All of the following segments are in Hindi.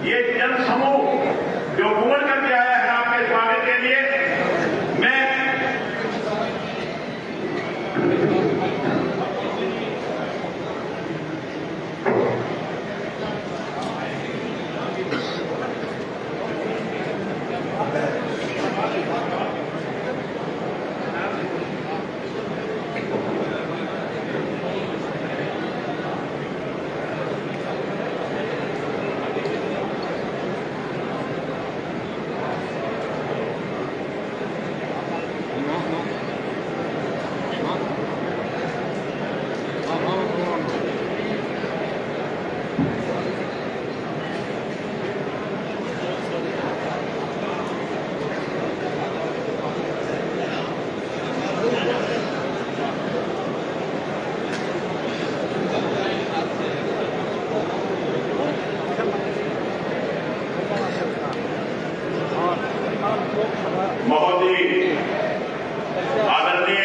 ये जन समूह जो घूमर करके आया है आपके स्वागत के लिए, मैं बहुत ही आदरणीय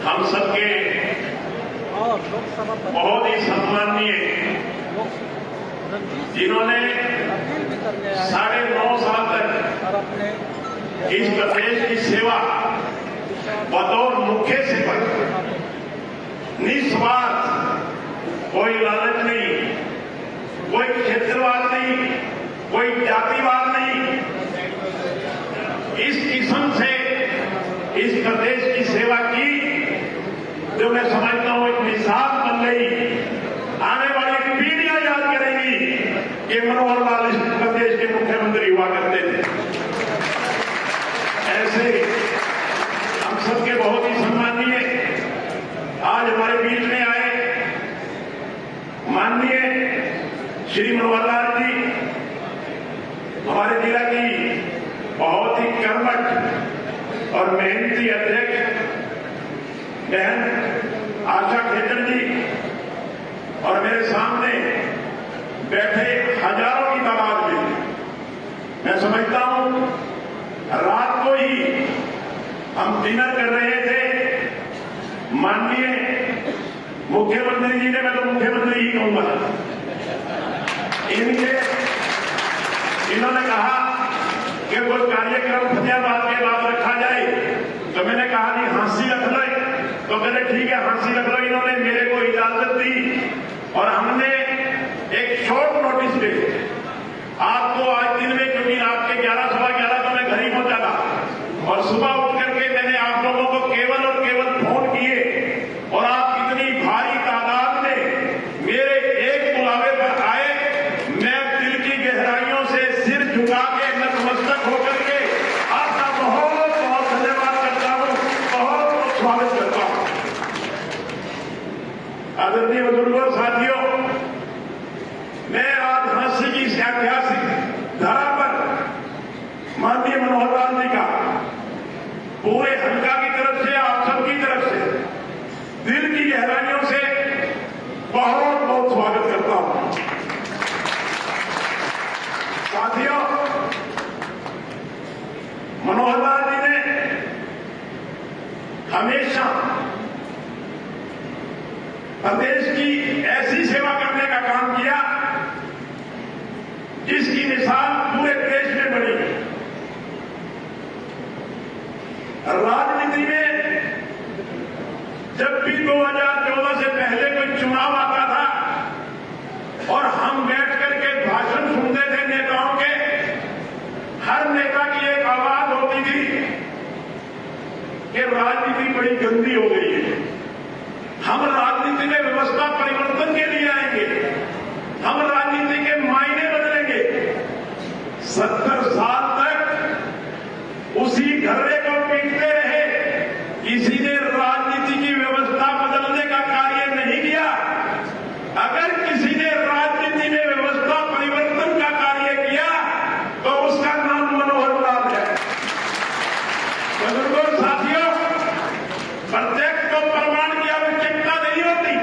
हम सबके बहुत ही सम्माननीय जिन्होंने 9.5 साल तक इस प्रदेश की सेवा बतौर मुख्य सेवक निस्वार्थ, कोई लालच नहीं, कोई क्षेत्रवाद नहीं, कोई जातिवाद नहीं, इस किस्म से इस प्रदेश की सेवा की जो मैं समझता हूं एक मिसाल बन गई। आने वाली पीढ़ियां याद करेंगी कि मनोहर लाल इस प्रदेश के मुख्यमंत्री हुआ करते थे। ऐसे हम सबके बहुत ही सम्माननीय आज हमारे बीच में आए माननीय श्री मनोहर लाल जी, हमारे जिला की बहुत ही कर्मठ और मेहनती अध्यक्ष बहन आशा खेतर जी, और मेरे सामने बैठे हजारों की तादाद में, मैं समझता हूं रात को ही हम डिनर कर रहे थे, माननीय मुख्यमंत्री जी ने, मैं तो मुख्यमंत्री ही कहूंगा, इन्होंने कहा कि कोई कार्यक्रम फतेहाबाद के बाद रखा जाए, तो मैंने कहा नहीं हाँसी रख लो, तो मैंने ठीक है हाँसी रख लो। इन्होंने मेरे को इजाजत दी और हमने एक शॉर्ट नोटिस पे आपको आज दिन में, क्योंकि रात के 11 सवा 11 तो मैं घर ही पहुंचा था, और सुबह उठ करके मैंने आप लोगों को केवल और केवल फोन किए, और आप इतनी भारी तादाद में मेरे एक बुलावे पर आए। मैं दिल की गहराइयों से सिर झुका के नतमस्तक होकर के आपका बहुत बहुत धन्यवाद करता हूं, बहुत बहुत स्वागत करता हूं। आदरणीय बुजुर्गों, साथियों, मैं आज झांसी की इस ऐतिहासिक धरा पर माननीय मनोहर लाल जी का पूरे हल्का की तरफ से, आप सबकी तरफ से दिल की गहराइयों से बहुत बहुत स्वागत करता हूं। साथियों, मनोहर लाल जी ने हमेशा प्रदेश की ऐसी सेवा करने का काम किया जिसकी मिसाल पूरे देश में बनी। राजनीति में जब भी 2014 से पहले कोई चुनाव आता था और हम बैठ करके भाषण सुनते थे नेताओं के, हर नेता की एक आवाज होती थी कि राजनीति बड़ी गंदी हो गई है, हम राजनीति में व्यवस्था परिवर्तन के लिए आएंगे, हम राजनीति के मायने बदलेंगे। 70 साल तक उसी घर्रे को पीटते रहे, किसी ने राजनीति की व्यवस्था बदलने का कार्य नहीं किया। अगर किसी ने राजनीति में व्यवस्था परिवर्तन का कार्य किया तो उसका नाम मनोहर लाल है। बुजुर्गों, साथियों, प्रत्यक्ष को प्रमाण की आवश्यकता नहीं होती,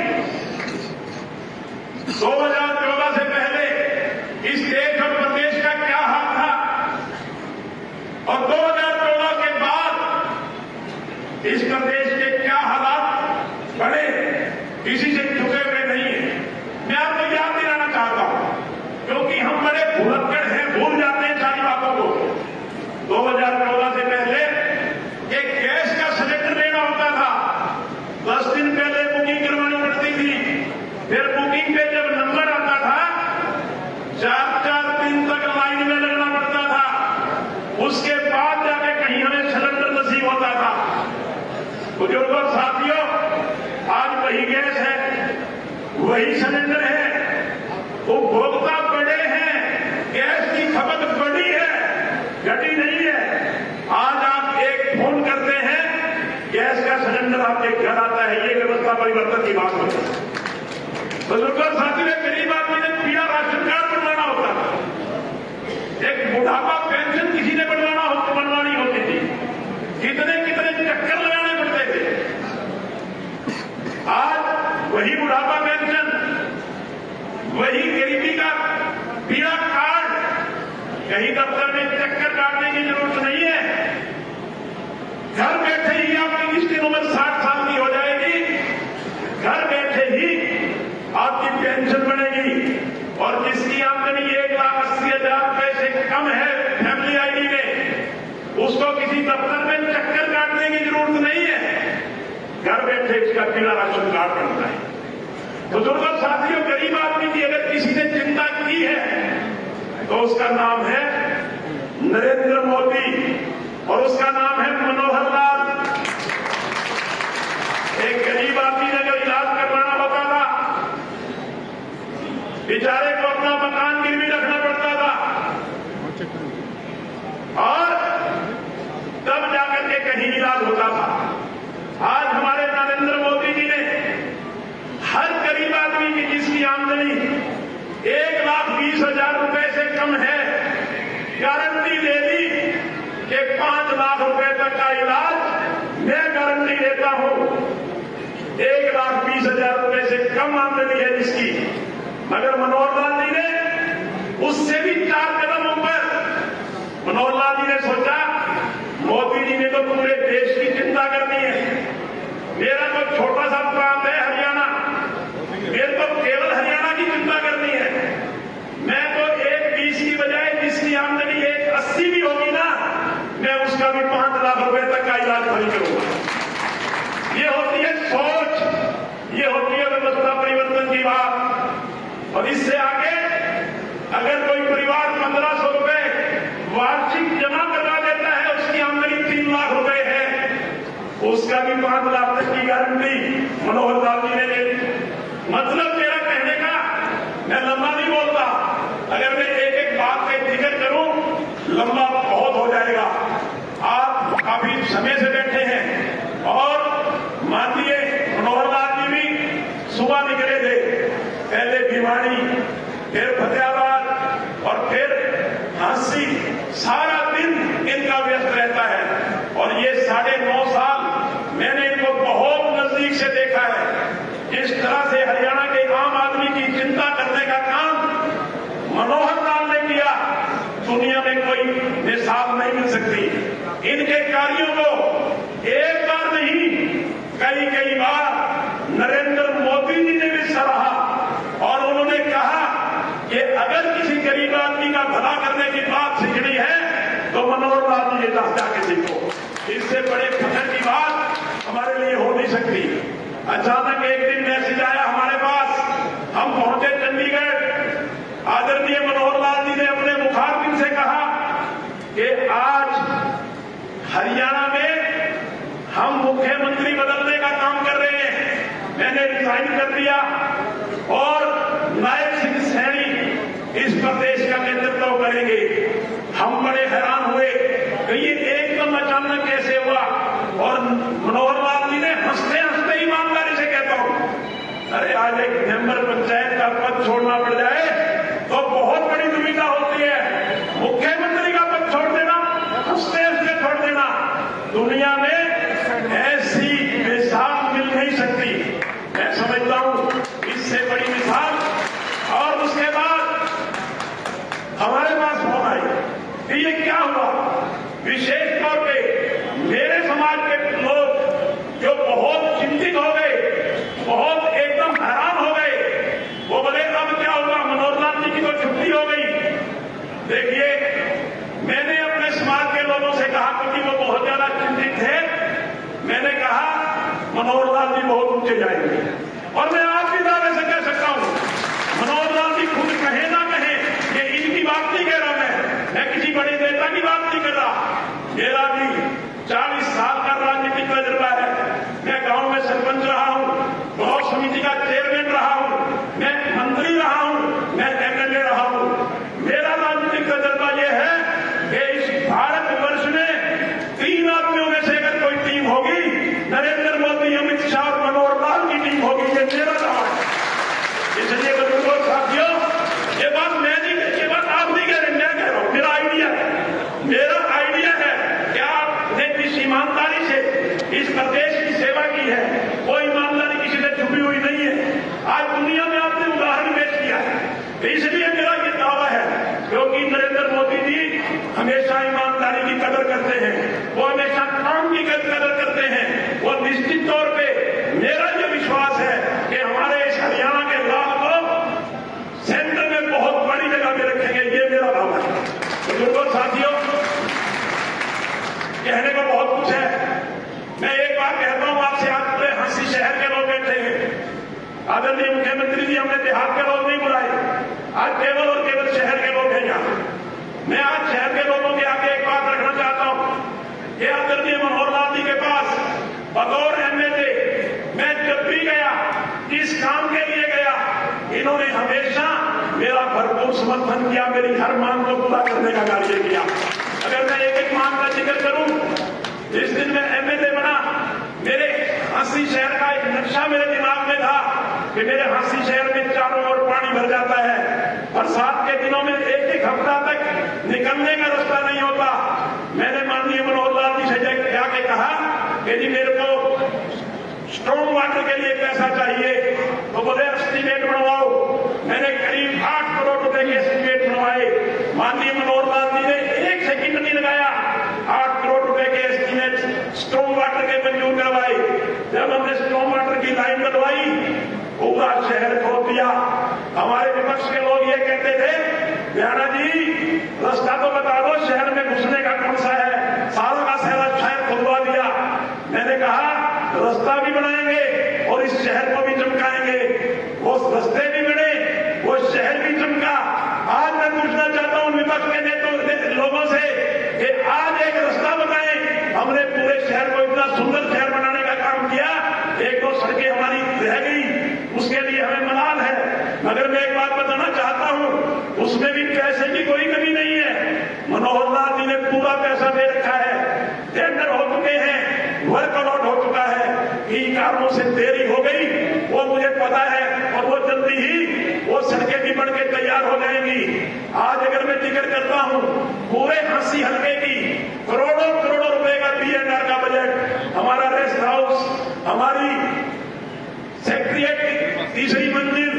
उपभोक्ता बढ़े हैं, गैस की खपत बढ़ी है, घटी नहीं है। आज आप एक फोन करते हैं, गैस का सिलेंडर आपके घर आता है। ये व्यवस्था परिवर्तन की बात होती है। बुजुर्गों साथी में गरीब आदमी ने पीला राशन कार्ड बनवाना होता था, एक बुढ़ापा पेंशन किसी ने बनवानी होती थी, कितने कितने चक्कर लगाने पड़ते थे। आज वही बुढ़ापा पेंशन, वही गरीबी का पीला कार्ड, कहीं दफ्तर में चक्कर काटने की जरूरत नहीं है। घर बैठे ही आपकी जिसकी उम्र 60 साल की हो जाएगी, घर बैठे ही आपकी पेंशन बनेगी। और जिसकी आमदनी 1,80,000 रुपए से कम है फैमिली आईडी में, उसको किसी दफ्तर में चक्कर काटने की जरूरत नहीं है, घर बैठे इसका पीला राशन कार्ड बनता है। बुजुर्गों साथियों, गरीब आदमी की अगर किसी ने चिंता की है तो उसका नाम है नरेंद्र मोदी और उसका नाम है मनोहर लाल। एक गरीब आदमी ने अगर इलाज करवाना होता था, बेचारे को अपना मकान गिरवी रखना पड़ता था और तब जाकर के कहीं इलाज होता था। आज हमारे नरेंद्र मोदी जी ने हर गरीब आदमी की जिसकी आमदनी 1,20,000 रुपए से कम है, गारंटी ले ली कि 5 लाख रुपए तक का इलाज मैं गारंटी देता हूं। 1,20,000 रुपए से कम आमदनी है जिसकी, मगर मनोहर लाल जी ने उससे भी 4 कदम ऊपर। मनोहर लाल जी ने सोचा, मोदी जी ने तो पूरे देश की चिंता करनी है, मेरा तो छोटा सा प्रांत है हरियाणा, मेरे को केवल हरियाणा की चिंता करनी है। मैं तो 1,20 की बजाय जिसकी आमदनी 1,80 भी होगी ना, मैं उसका भी 5 लाख रुपए तक का इलाज खरीद करूंगा। ये होती है सोच, ये होती है व्यवस्था परिवर्तन की बात। और इससे आगे अगर कोई परिवार 1,500 रुपए वार्षिक जमा करवा देता है, उसकी आमदनी 3 लाख रुपए है, उसका भी 5 लाख तक की गारंटी मनोहर लाल जी ने दे दी। मतलब मेरा कहने का, मैं लंबा नहीं बोलता, अगर मैं एक एक बात का जिक्र करूं लंबा बहुत हो जाएगा। आप काफी समय से बैठे हैं और माननीय मनोहर लाल जी भी सुबह निकले थे, पहले भिवानी, फिर फतेहाबाद और फिर झांसी, सारा दिन इनका व्यस्त रहता है। और ये 9.5 साल मैंने इनको बहुत नजदीक से देखा है। जिस तरह से हरियाणा के आम आदमी की चिंता करने का काम मनोहर लाल ने किया, दुनिया में कोई मिसाल नहीं मिल सकती। इनके कार्यों को एक बार नहीं, कई कई बार नरेंद्र मोदी जी ने भी सराहा और उन्होंने कहा कि अगर किसी गरीब आदमी का भला करने की बात सीखनी है तो मनोहर लाल जी के पास जाके सीखो। इससे बड़े फखर की बात हमारे लिए हो नहीं सकती। अचानक एक दिन मैसेज आया हमारे पास, हम पहुंचे चंडीगढ़। आदरणीय मनोहर लाल जी ने अपने मुखारबिन से कहा कि आज हरियाणा में हम मुख्यमंत्री बदलने का काम कर रहे हैं, मैंने रिजाइन कर दिया और नायब सिंह सैनी इस प्रदेश का नेतृत्व करेंगे। हम बड़े हैरान हुए कि ये एकदम अचानक कैसे हुआ। और मनोहर लाल जी ने हंसते हंसते ईमानदारी से कहता हूं, अरे आज एक मेंबर पंचायत का पद छोड़ना पड़ जाए तो बहुत बड़ी दुविधा होती है, मुख्यमंत्री का पद छोड़ देना, हंसते हंसते छोड़ देना, दुनिया में ऐसी मिसाल मिल नहीं सकती। मैं समझता हूं इससे बड़ी मिसाल। और उसके बाद हमारे पास फोन आई कि ये क्या हुआ। विशेष तौर पे मेरे समाज के लोग जो बहुत चिंतित हो गए, बहुत एकदम हैरान हो गए, वो बोले अब क्या होगा, मनोहर लाल जी की तो छुट्टी हो गई। देखिए, मैंने अपने समाज के लोगों से कहा, क्योंकि वो बहुत ज्यादा चिंतित थे, मैंने कहा मनोहर लाल जी बहुत ऊंचे जाएंगे। और मैं आज भी दावे से कह सकता हूं, मनोहर लाल जी खुद कहे ना कहे, ये इनकी बात नहीं कह रहा मैं किसी बड़े नेता की बात नहीं कर रहा। मेरा भी 40 साल का राजनीतिक तजुर्बा है। मैं गांव में सरपंच रहा हूं, ब्लॉक समिति का चेयरमैन रहा हूं, मैं मंत्री रहा हूं, मैं बुजुर्गों साथियों, कहने को बहुत कुछ है। मैं एक बात कहता हूं आपसे, आज पूरे हंसी शहर के लोग बैठे हैं। आदरणीय मुख्यमंत्री जी, हमने देहात के लोग नहीं बुलाए, आज केवल और केवल शहर के लोग हैं यहाँ। मैं आज शहर के लोगों के आगे एक बात रखना चाहता हूं कि आदरणीय मनोहर लाल जी के पास बतौर एमएलए मैं जब भी गया, इस काम के लिए गया, इन्होंने हमेशा मेरा भरपूर समर्थन किया, मेरी हर मांग को पूरा करने का कार्य किया। अगर मैं एक एक मांग का जिक्र करूं, जिस दिन मैं एमएलए बना, मेरे हांसी शहर का एक नक्शा मेरे दिमाग में था कि मेरे हांसी शहर में चारों ओर पानी भर जाता है, बरसात के दिनों में एक एक हफ्ता तक निकलने का रास्ता नहीं होता। मैंने माननीय मनोहर लाल जी से जाके कहा कि जी मेरे को स्ट्रॉन्ग वाटर के लिए पैसा चाहिए, तो बोले एस्टीमेट बनवाओ। मैंने करीब 8 करोड़ रुपए के एस्टीमेट बनवाए। माननीय मनोहर लाल जी ने 1 सेकंड नहीं लगाया, 8 करोड़ रुपए के एस्टीमेट स्ट्रॉन्ग वाटर के मंजूर करवाए। जब हमने स्ट्रॉन्ग वाटर की लाइन बनवाई, पूरा शहर खोल दिया। हमारे विपक्ष के लोग ये कहते थे, व्यारा जी रास्ता तो बता दो, शहर में घुसने का कौन सा है, सारा का सारा शहर खुलवा दिया। मैंने कहा रास्ता भी बनाएंगे और इस शहर को भी चमकाएंगे। वो रास्ते भी बने, वो शहर भी चमका। आज मैं पूछना चाहता हूं विपक्ष के लोगों से कि आज एक रास्ता बताएं। हमने पूरे शहर को इतना सुंदर शहर बनाने का काम किया, 1-2 सड़कें हमारी रह गई, उसके लिए हमें मलाल है। मगर मैं एक बात बताना चाहता हूं, उसमें भी पैसे की कोई कमी नहीं है। मनोहर लाल जी ने पूरा पैसा दे रखा है, टेंडर हो चुके हैं, वर्क अलॉट हो चुका है। इन कारणों से देरी हो गई, वो मुझे पता है, और वो जल्दी ही वो सड़कें भी बन के तैयार हो जाएंगी। आज अगर मैं जिक्र करता हूं पूरे हांसी हल्के की करोड़ों करोड़ों रुपए का पीएनआर का बजट, हमारा रेस्ट हाउस, हमारी सेक्रेटरीट की 3री मंजिल,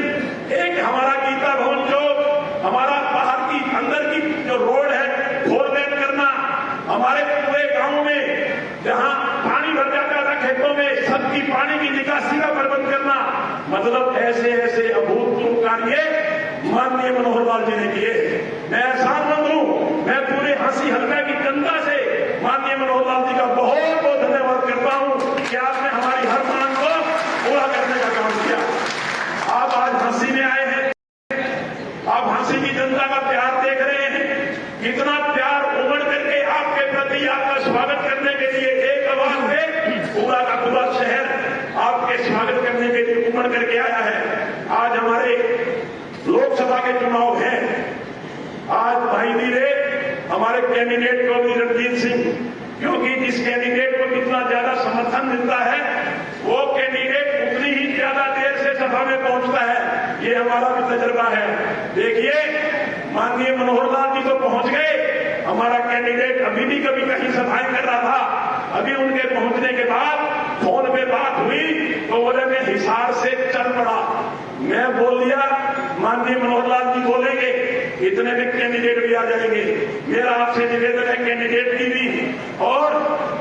एक हमारा गीता भवन चौक, हमारा बाहर की अंदर की जो रोड है फोर लेन करना, हमारे पूरे गांव में जहां पानी भर जाता था खेतों में, सबकी पानी की निकासी का प्रबंध करना। मतलब ऐसे ऐसे अभूतपूर्व कार्य माननीय मनोहर लाल जी ने किए। मैं एहसानमंद हूं, मैं पूरे हांसी हल्का की जनता से माननीय मनोहर लाल जी का बहुत बहुत धन्यवाद करता हूं कि आपने हमारी हर मांग को पूरा करने का काम किया। आप आज हांसी में आए हैं, आप हांसी की जनता का प्यार देख रहे हैं, कितना प्यार उमड़ करके आपके प्रति आपका स्वागत करने के लिए एक आवाज में पूरा का पूरा शहर आपके स्वागत करने के लिए उमड़ करके आया है। आज हमारे लोकसभा के चुनाव हैं। आज भाई धीरे हमारे कैंडिडेट को भी रणजीत सिंह, क्योंकि जिस कैंडिडेट को जितना ज्यादा समर्थन मिलता है, वो कैंडिडेट उतनी ही ज्यादा देर से सभा में पहुंचता है। ये हमारा भी तजुर्बा है। देखिए, माननीय मनोहर लाल जी तो पहुंच गए, हमारा कैंडिडेट अभी भी कभी कहीं सभाएं कर रहा था। अभी उनके पहुंचने के बाद फोन पे बात हुई तो बोले मैं हिसार से चल पड़ा। मैं बोल दिया माननीय मनोहर लाल जी बोलेंगे, इतने में कैंडिडेट भी आ जाएंगे। मेरा आपसे निवेदन है, कैंडिडेट की भी और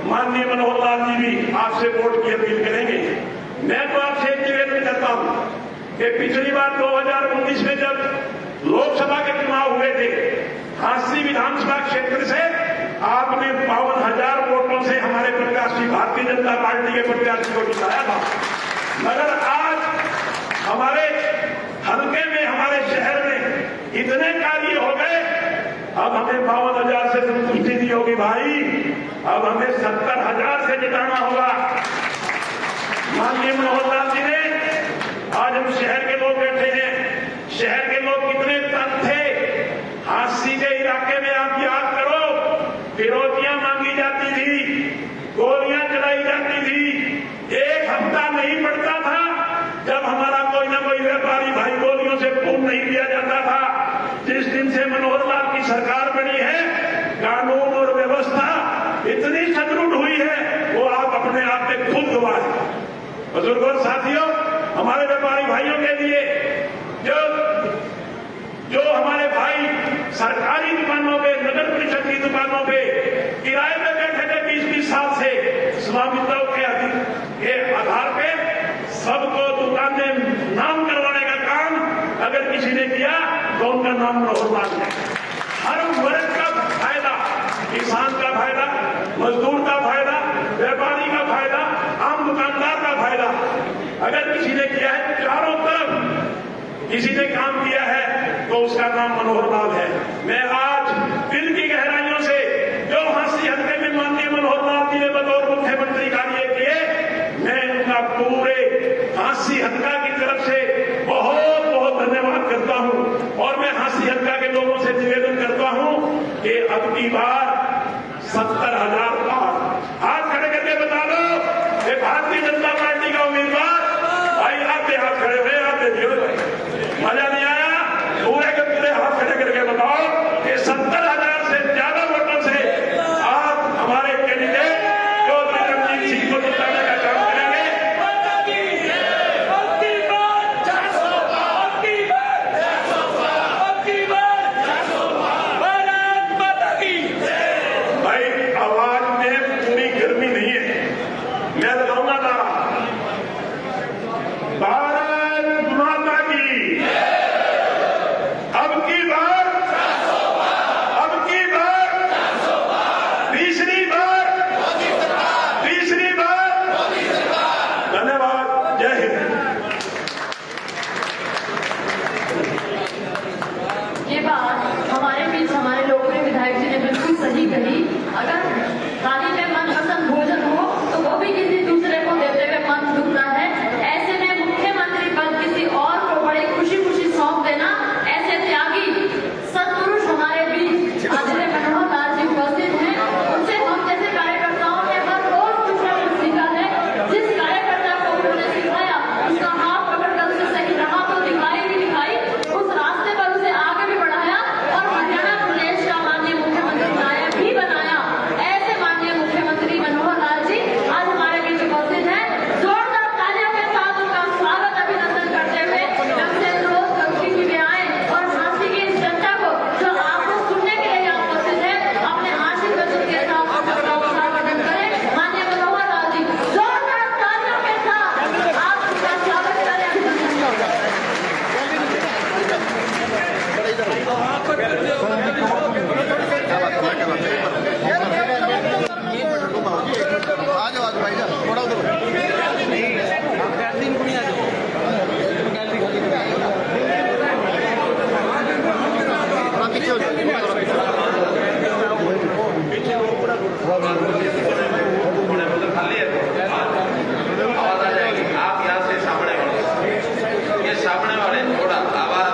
माननीय मनोहर लाल जी भी आपसे वोट की अपील करेंगे। मैं तो आपसे एक निवेदन करता हूं कि पिछली बार 2019 में जब लोकसभा के चुनाव हुए थे, हांसी विधानसभा क्षेत्र से आपने 52,000 वोटों से हमारे प्रत्याशी भारतीय जनता पार्टी के प्रत्याशी को जिताया था। मगर आज हमारे हल्के में, हमारे शहर में इतने कार्य हो गए, अब हमें 52,000 से संतुष्टि नहीं होगी भाई, अब हमें 70,000 से जिताना होगा। माननीय मनोहर लाल जी ने, आज हम शहर के लोग बैठे हैं, शहर के लोग कितने तंग थे। हांसी के इलाके में आप याद करो, फिरौतियां मांगी जाती थी, गोलियां चलाई जाती थी। एक हफ्ता नहीं पड़ता था जब हमारा कोई ना कोई व्यापारी भाई गोलियों से खून नहीं दिया जाता था। जिस दिन से मनोहर लाल की सरकार बनी है, कानून और व्यवस्था इतनी सुदृढ़ हुई है, वो आप अपने आप में खुद गवाह हैं। बुजुर्गों और साथियों, हमारे व्यापारी भाइयों के लिए जो हमारे भाई सरकारी दुकानों पे, नगर परिषद की दुकानों पे किराए पे बैठे थे 20-20 साल से, स्वामित्व के आधार पे सबको दुकानें नाम करवाने का काम अगर किसी ने किया तो उनका नाम मनोहर लाल है। हर वर्ग का किसान का फायदा, मजदूर का फायदा, व्यापारी का फायदा, आम दुकानदार का फायदा। अगर किसी ने किया है चारों तरफ किसी ने काम किया है तो उसका नाम मनोहर लाल है। मैं आज दिल की गहराइयों से जो हांसी हल्के में माननीय मनोहर लाल जी ने बतौर मुख्यमंत्री कार्य किए, मैं उनका पूरे हांसी हल्का की तरफ से बहुत बहुत धन्यवाद करता हूं। और मैं हांसी हल्का के लोगों से निवेदन करता हूं कि अब की बार 70,000 पार हाथ खड़े करके बता दो कि भारतीय जनता पार्टी का उम्मीदवार भाई आपके हाथ खड़े हुए, आप देखिए भाई मजा नहीं आया? पूरे के पूरे हाथ खड़े करके बताओ कि 70,000 से ज्यादा वोटों से आप हमारे कैंडिडेट चौधरी रणजीत सिंह को जिताने का काम करेंगे। भाई आवाज में पूरी गर्मी नहीं है, मैं लगाऊंगा नारा भारत माता की। अब की बार तीसरी बार धन्यवाद। जय हिंद। ये बात हमारे बीच हमारे लोकप्रिय विधायक जी ने बिल्कुल सही कही। अगर थाली में मनपसंद भोजन हो तो वो भी किसी दूसरे को देते हुए मन दुखता है। ऐसे में मुख्यमंत्री पद किसी और को बड़ी खुशी खुशी सौंप देना, ऐसे त्यागी सत्पुरुष हमारे बीच आदरणीय मनोहर लाल जी उपस्थित हैं। उनसे हम जैसे कार्यकर्ताओं ने हर रोज कुछ न कुछ सीखा है। जिस कार्यकर्ता को उन्होंने सिखाया उसका हाथ पकड़कर उसे सही राह तो दिखाई ही दिखाई, उस रास्ते पर उसे आगे भी बढ़ाया और हरियाणा प्रदेश का माननीय मुख्यमंत्री नायक भी बनाया। ऐसे माननीय मुख्यमंत्री मनोहर लाल जी आज हमारे बीच उपस्थित हैं। जोरदार तालियों के साथ उनका स्वागत अभिनंदन करते हुए मैं उनसे अनुरोध करूंगी कि वे आए और झांसी की इस जनता को जो आपको सुनने के लिए यहाँ उपस्थित है अपने आशीर्वाद वचन के साथ उनका स्वागत करें। माननीय मनोहर लाल जी जोरदार तालियों के साथ आप उनका स्वागत करें, अभिनंदन करें। आज भाई थोड़ा उधर पीछे हो खाली है आवाज आ जाएगी। आप यहाँ से सामने वाले, ये सामने वाले थोड़ा आवाज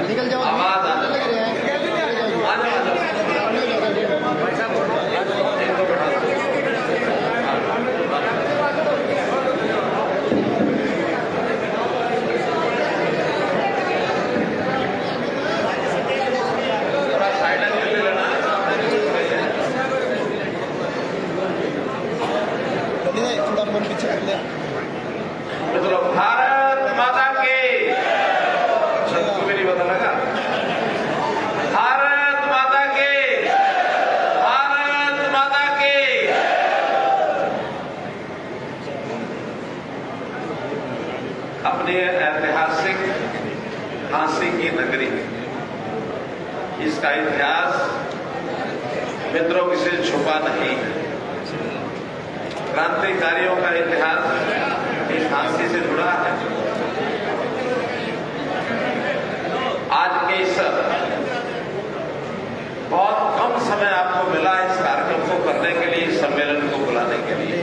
निकल जाओ, आवाज आ जाए। थोड़ा साइड ले लेना। थोड़ा मन पीछे कर ले। मतलब भारत माता की, सबको मेरी पता लगा। भारत माता की, भारत माता की। अपने ऐतिहासिक झांसी की नगरी, इसका इतिहास मित्रों किसी से छुपा नहीं है। क्रांतिकारियों का इतिहास इस झांसी से जुड़ा है। आज के इस बहुत कम समय आपको मिला इस कार्यक्रम को करने के लिए, इस सम्मेलन को बुलाने के लिए।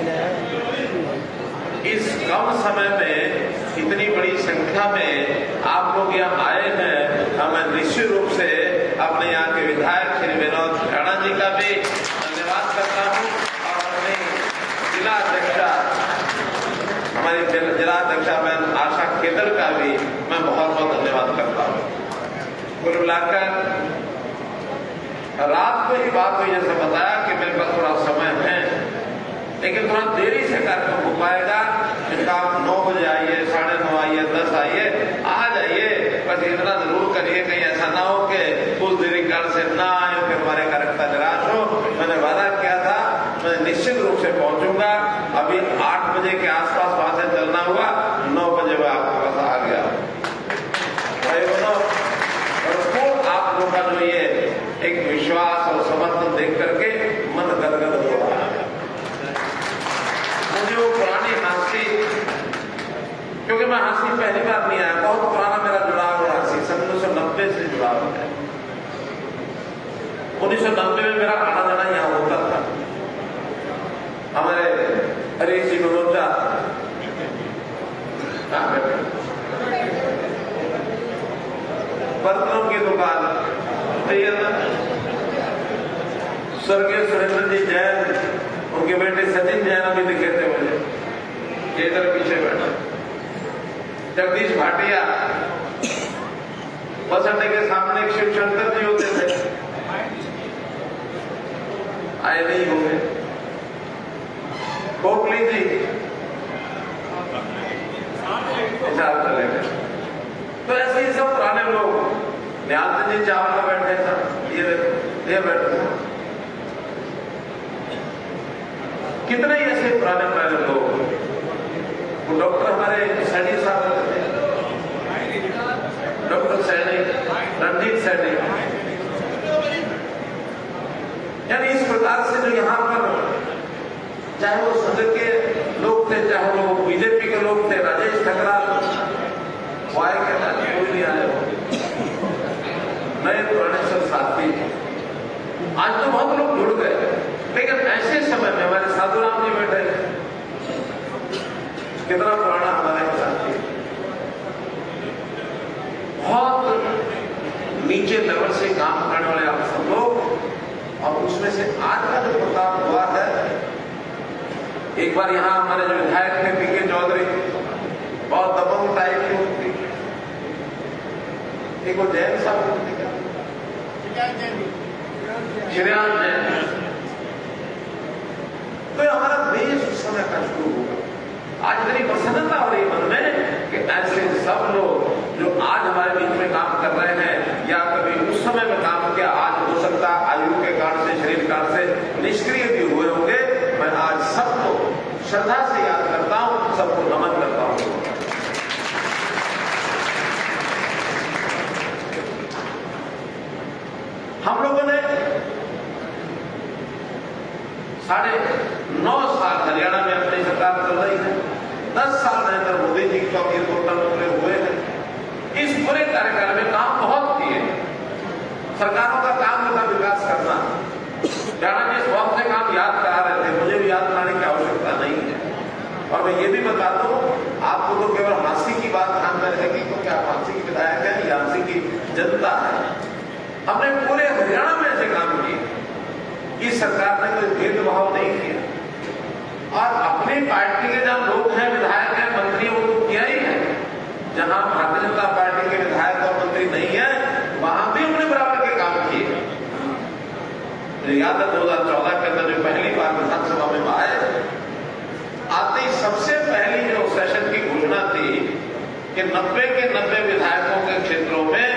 इस कम समय में इतनी बड़ी संख्या में आप लोग यहाँ आए हैं, मैं निश्चित रूप से अपने यहाँ के विधायक श्री विनोद राणा जी का भी धन्यवाद करता हूँ और अपने जिला अध्यक्षा, हमारी जिला अध्यक्षा बहन आशा केदर का भी मैं बहुत बहुत धन्यवाद करता हूँ। कुल मिलाकर रात में ही बात हुई, जैसे बताया कि मेरे पास थोड़ा समय है, लेकिन थोड़ा देरी से कार्यक्रम हो पाएगा। इनका आप 9 बजे आइए, 9:30 आइए, 10 आइए, आ जाइए, बस इतना जरूर करिए कहीं ऐसा ना हो कि उस देरी काल से ना आए फिर हमारे कार्यकर्ता निराश हो। मैंने वादा किया था, मैं निश्चित रूप से पहुंचूंगा। अभी 8 बजे के आसपास वहां से चलना हुआ, 9 बजे मैं आपके पास आ गया। आप लोगों का जो ये एक विश्वास और समर्थन देख करके में हांसी पहली बार नहीं आया, बहुत पुराना मेरा जुड़ाव है हांसी, 1990 से जुड़ाव है। 1990 में मेरा आना जाना यहां होता था। हमारे हरीश जी मनोजा बर्तनों की दुकान, स्वर्गीय सुरेंद्र जी जैन, उनके बेटे सचिन जैन अभी दिखे थे मुझे, ये इधर पीछे बैठे। जगदीश भाटिया, बस अड्डे के सामने एक शिव शंकर जी होते थे, आए नहीं होंगे। कोकली जी विचार चले गए। तो ऐसे ही सब पुराने लोग, निहाल जी चावला बैठे था, ये बैठे थे, कितने ही ऐसे पुराने पुराने लोग। वो डॉक्टर हमारे सैनी साहब थे, डॉक्टर सैनी, रणजीत सैनी। यानी इस प्रकार से जो यहाँ पर चाहे वो संघ के लोग थे, चाहे वो बीजेपी के लोग थे, राजेश ठकराल वाय के कोई नहीं आए, नए पुराने सब साथी। आज तो बहुत लोग जुड़ गए, लेकिन ऐसे समय में हमारे साधुराम जी बैठे, कितना पुराना हमारे साथी, बहुत नीचे लेवल से काम करने वाले आप सब लोग, और उसमें से आज का जो प्रताप हुआ है। एक बार यहां हमारे जो विधायक थे पीके चौधरी, बहुत दबंग टाइप की होती, एक वो जैन साहब होती, श्रेयान जैन। तो हमारा देश उस समय का शुरू होगा। आज मेरी प्रसन्नता हो रही मन में कि ऐसे सब लोग जो आज हमारे बीच में काम कर रहे हैं, या कभी उस समय में काम किया, आज हो सकता आयु के कारण से, शरीर कारण से निष्क्रिय भी हुए होंगे। मैं आज सबको श्रद्धा से याद करता हूं, सबको नमन करता हूं। हम लोगों ने 9.5 साल हरियाणा में अपनी सरकार चल रही है, 10 साल नरेंद्र मोदी जी का कीर्तन हुए हैं। इस पूरे कार्यकाल में काम बहुत किए। सरकारों का काम होता विकास करना। जाना जिस बहुत से काम याद करा रहे थे, मुझे भी याद कराने की आवश्यकता नहीं है। और मैं ये भी बता दूं, आपको तो केवल हांसी की बात ध्यान में रहेगी, क्योंकि आप हांसी की विधायक है, या हांसी की जनता है। हमने पूरे हरियाणा में ऐसे काम किए। इस सरकार ने कोई भेदभाव नहीं किया, और अपनी पार्टी के जहां लोग हैं, विधायक हैं, मंत्री, वो तो किया ही है। जहां भारतीय जनता पार्टी के विधायक और मंत्री नहीं है, वहां भी हमने बराबर के काम किए। मुझे याद है 2014 के अंदर जो पहली बार विधानसभा में आए, आते ही सबसे पहली जो सेशन की घोषणा थी कि 90 के 90 विधायकों के क्षेत्रों में